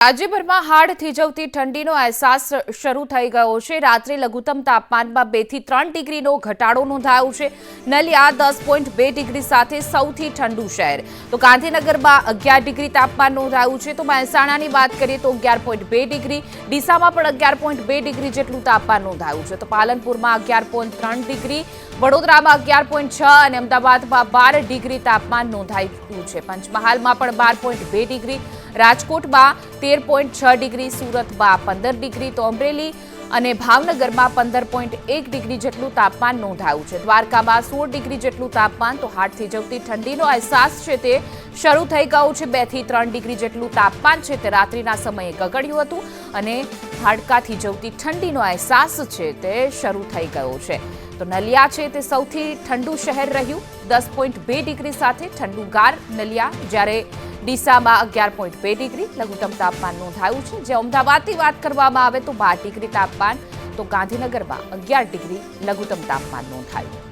રાજ્યભરમાં હાડ થીજવતી ઠંડીનો અહેસાસ શરૂ થઈ ગયો છે। રાત્રે લઘુત્તમ તાપમાનમાં 2 થી 3 ડિગ્રીનો ઘટાડો નોંધાયો છે। નલિયા 10.2 ડિગ્રી સાથે સૌથી ઠંડુ શહેર, તો ગાંધીનગરમાં 11 ડિગ્રી તાપમાન નોંધાયું છે। તો મહેસાણાની વાત કરીએ તો 11.2 ડિગ્રી, ડીસામાં પણ 11.2 ડિગ્રી જેટલું તાપમાન નોંધાયું છે। તો પાલનપુરમાં 11.3 ડિગ્રી, વડોદરામાં 11.6 અને અમદાવાદમાં 12 ડિગ્રી તાપમાન નોંધાયું છે। પંચમહાલમાં પણ 12.2 ડિગ્રી, રાજકોટમાં 13.6 ડિગ્રી, સુરતમાં 15 ડિગ્રી, તો અમરેલી અને ભાવનગરમાં 15.1 ડિગ્રી જેટલું તાપમાન નોંધાયું છે। દ્વારકામાં 16 ડિગ્રી જેટલું તાપમાન। તો હાડ થીજવતી ઠંડીનો અહેસાસ છે તે શરૂ થઈ ગયો છે। 2 થી 3 ડિગ્રી જેટલું તાપમાન છે તે રાત્રિના સમયે ગગડ્યું હતું અને હાડકા થીજવતી ઠંડીનો અહેસાસ છે તે શરૂ થઈ ગયો છે। તો નલિયા છે તે સૌથી ઠંડુ શહેર રહ્યું, 10.2 ડિગ્રી સાથે ઠંડુગાર નલિયા, જ્યારે ડીસામાં 11.2 ડિગ્રી લઘુત્તમ તાપમાન નોંધાયું છે। જે અમદાવાદની વાત કરવામાં આવે તો 12 ડિગ્રી તાપમાન, તો ગાંધીનગરમાં 11 ડિગ્રી લઘુત્તમ તાપમાન નોંધાયું।